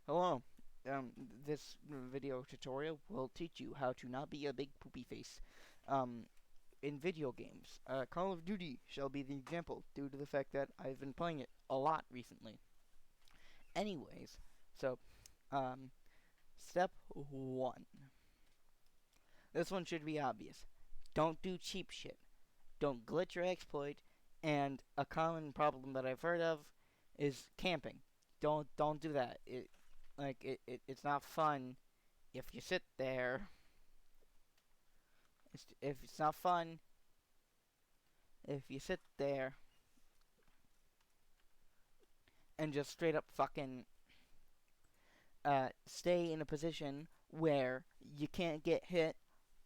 Hello. This video tutorial will teach you how to not be a big poopy face um, in video games. Call of Duty shall be the example, due to the fact that I've been playing it a lot recently. Anyways, so, um, step 1. This one should be obvious. Don't do cheap shit. Don't glitch or exploit, and a common problem that I've heard of is camping. Don't do that. It's not fun if you sit there. If it's not fun if you sit there and just straight up fucking stay in a position where you can't get hit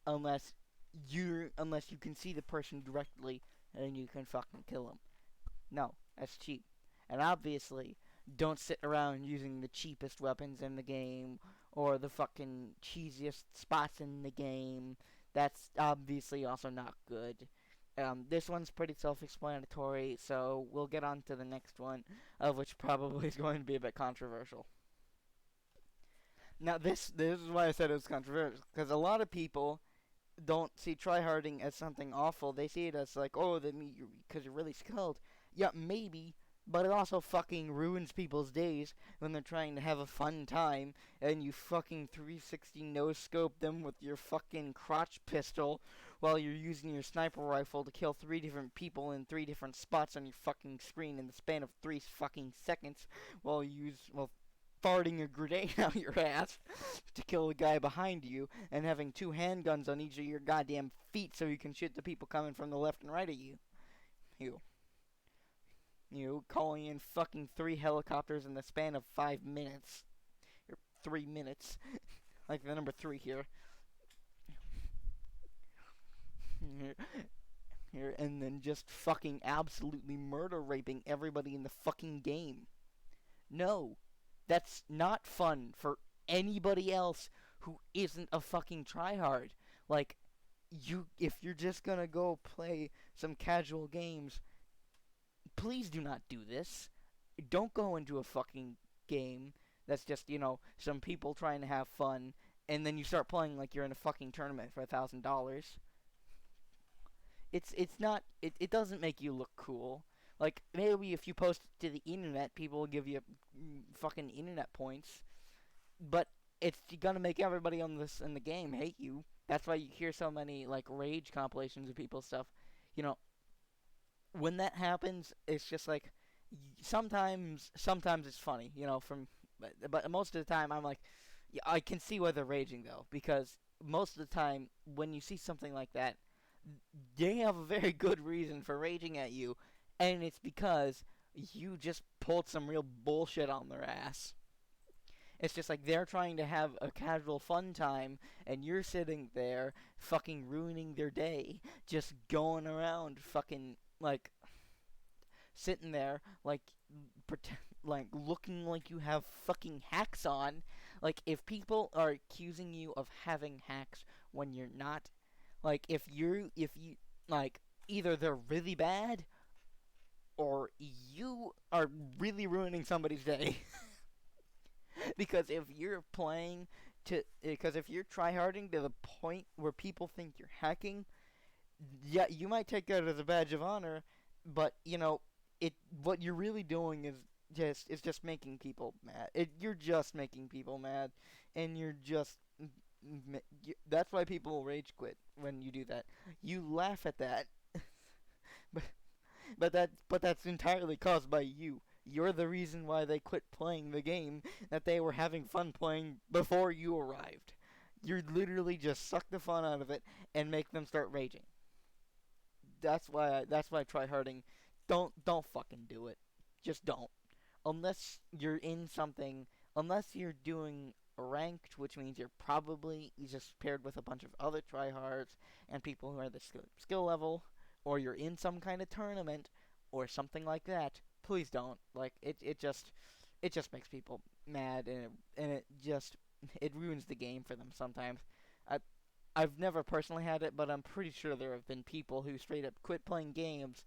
unless unless you can see the person directly and you can fucking kill them. No, that's cheap. And obviously, don't sit around using the cheapest weapons in the game or the fucking cheesiest spots in the game. That's obviously also not good. This one's pretty self-explanatory, so we'll get on to the next one, of which probably is going to be a bit controversial. Now, this is why I said it was controversial, because a lot of people don't see tryharding as something awful. They see it as like, oh, because you're really skilled. Yeah, maybe, but it also fucking ruins people's days when they're trying to have a fun time and you fucking 360 no scope them with your fucking crotch pistol while you're using your sniper rifle to kill 3 different people in 3 different spots on your fucking screen in the span of 3 fucking seconds while farting a grenade out your ass to kill the guy behind you and having 2 handguns on each of your goddamn feet so you can shoot the people coming from the left and right of you. You. You calling in fucking 3 helicopters in the span of 5 minutes. Or 3 minutes. Like the number 3 here. Here, and then just fucking absolutely murder raping everybody in the fucking game. No. That's not fun for anybody else who isn't a fucking tryhard. Like, if you're just gonna go play some casual games, please do not do this. Don't go into a fucking game that's just, some people trying to have fun, and then you start playing like you're in a fucking tournament for $1,000. It doesn't make you look cool. Like, maybe if you post it to the internet, people will give you fucking internet points. But it's gonna make everybody in the game hate you. That's why you hear so many, like, rage compilations of people's stuff. You know, when that happens, it's just like, sometimes it's funny, but most of the time I'm like, yeah, I can see why they're raging, though. Because most of the time, when you see something like that, they have a very good reason for raging at you, and it's because you just pulled some real bullshit on their ass. It's just like they're trying to have a casual fun time, and you're sitting there fucking ruining their day, just going around fucking, like, sitting there like like looking like you have fucking hacks on. Like, if people are accusing you of having hacks when you're not, like, if you like, either they're really bad or you are really ruining somebody's day. Because if you're because if you're tryharding to the point where people think you're hacking, yeah, you might take that as a badge of honor, but what you're really doing is just making people mad. You're just making people mad, and you're just that's why people rage quit when you do that. You laugh at that, but that's entirely caused by you. You're the reason why they quit playing the game that they were having fun playing before you arrived. You literally just suck the fun out of it and make them start raging. That's why tryharding. Don't fucking do it. Just don't. Unless you're in something. Unless you're doing ranked, which means you're probably just paired with a bunch of other tryhards and people who are the skill level, or you're in some kind of tournament or something like that. Please don't. Like, it just makes people mad, and it ruins the game for them sometimes. I've never personally had it, but I'm pretty sure there have been people who straight up quit playing games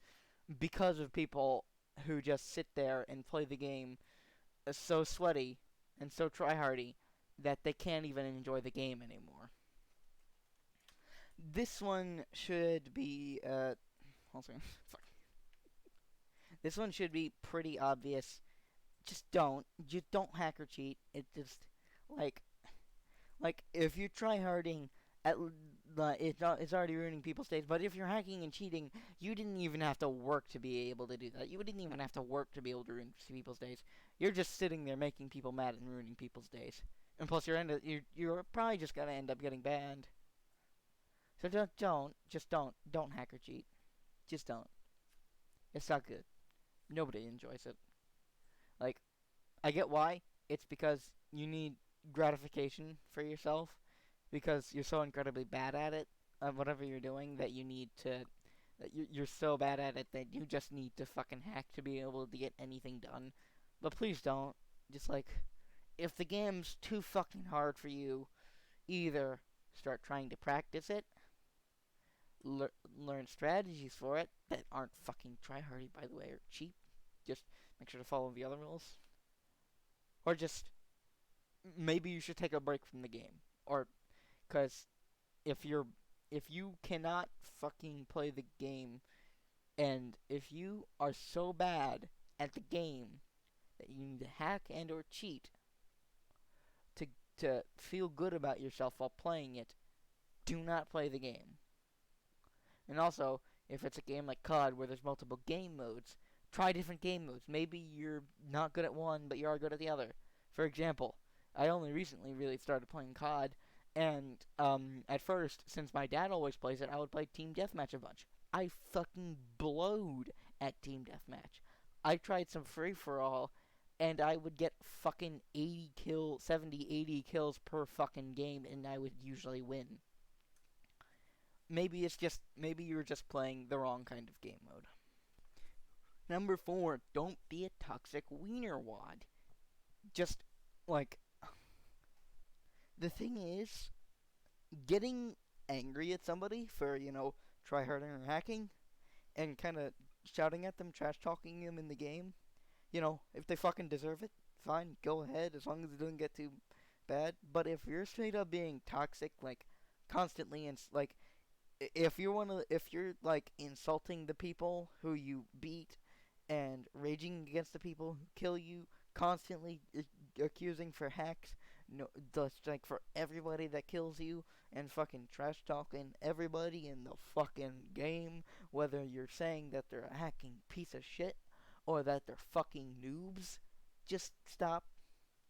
because of people who just sit there and play the game so sweaty and so tryhardy that they can't even enjoy the game anymore. This one should be hold on, fuck. This one should be pretty obvious. Just don't hack or cheat. It just like if you're tryharding at it's already ruining people's days. But if you're hacking and cheating, you didn't even have to work to be able to do that. You didn't even have to work to be able to ruin people's days. You're just sitting there making people mad and ruining people's days. And plus, you're probably just gonna end up getting banned. So don't hack or cheat. Just don't. It's not good. Nobody enjoys it. Like, I get why. It's because you need gratification for yourself because you're so incredibly bad at it, whatever you're doing, that you need to. That you're so bad at it that you just need to fucking hack to be able to get anything done. But please don't. Just if the game's too fucking hard for you, either start trying to practice it, learn strategies for it that aren't fucking tryhardy, by the way, or cheap. Just make sure to follow the other rules. Or just maybe you should take a break from the game. Or because if you cannot fucking play the game, and if you are so bad at the game that you need to hack and or cheat to to feel good about yourself while playing it, do not play the game. And also, if it's a game like COD where there's multiple game modes, try different game modes. Maybe you're not good at one, but you are good at the other. For example, I only recently really started playing COD, and at first, since my dad always plays it, I would play Team Deathmatch a bunch. I fucking blowed at Team Deathmatch. I tried some free for all, and I would get fucking 80 kills, 70, 80 kills per fucking game, and I would usually win. Maybe you're just playing the wrong kind of game mode. Number 4, don't be a toxic wiener wad. Just like the thing is, getting angry at somebody for tryharding or hacking, and kind of shouting at them, trash talking them in the game. If they fucking deserve it, fine, go ahead, as long as it doesn't get too bad. But if you're straight up being toxic, constantly, and if you're insulting the people who you beat and raging against the people who kill you, constantly accusing for hacks, no, just for everybody that kills you, and fucking trash talking everybody in the fucking game, whether you're saying that they're a hacking piece of shit or that they're fucking noobs, just stop.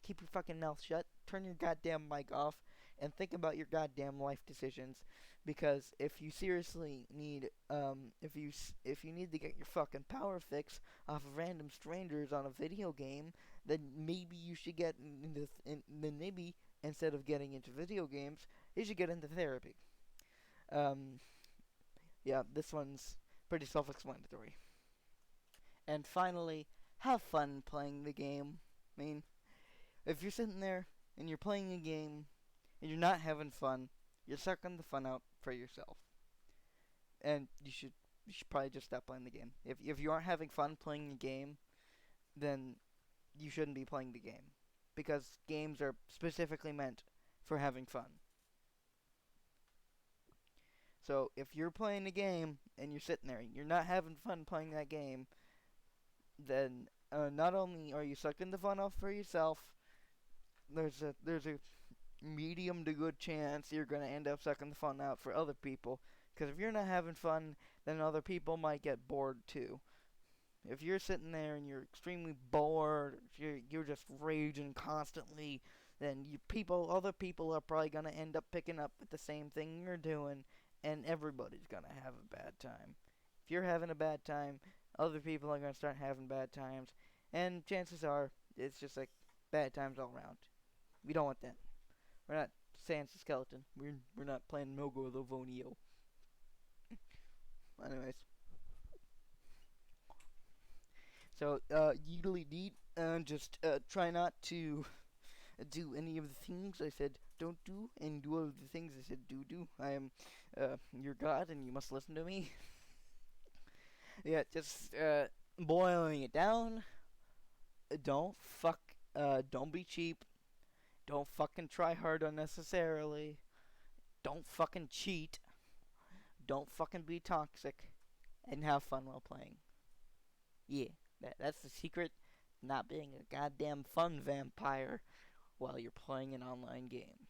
Keep your fucking mouth shut. Turn your goddamn mic off and think about your goddamn life decisions. Because if you seriously need, if you need to get your fucking power fix off of random strangers on a video game, then maybe you should then maybe instead of getting into video games, you should get into therapy. Yeah, this one's pretty self-explanatory. And finally, have fun playing the game. I mean, if you're sitting there and you're playing a game and you're not having fun, you're sucking the fun out for yourself. And you should probably just stop playing the game. If you aren't having fun playing the game, then you shouldn't be playing the game. Because games are specifically meant for having fun. So if you're playing a game and you're sitting there and you're not having fun playing that game, then not only are you sucking the fun off for yourself, there's a medium to good chance you're going to end up sucking the fun out for other people. Because if you're not having fun, then other people might get bored too. If you're sitting there and you're extremely bored, you're just raging constantly, then other people are probably going to end up picking up with the same thing you're doing, and everybody's going to have a bad time. If you're having a bad time, other people are going to start having bad times, and chances are it's just bad times all around. We don't want that. We're not Sans the Skeleton. We're not playing Mogo Lovonio. Anyways. So, yeedly deed, just try not to do any of the things I said don't do, and do all of the things I said do. I am your god, and you must listen to me. Yeah, just boiling it down. Don't be cheap. Don't fucking try hard unnecessarily. Don't fucking cheat. Don't fucking be toxic. And have fun while playing. Yeah, that's the secret. Not being a goddamn fun vampire while you're playing an online game.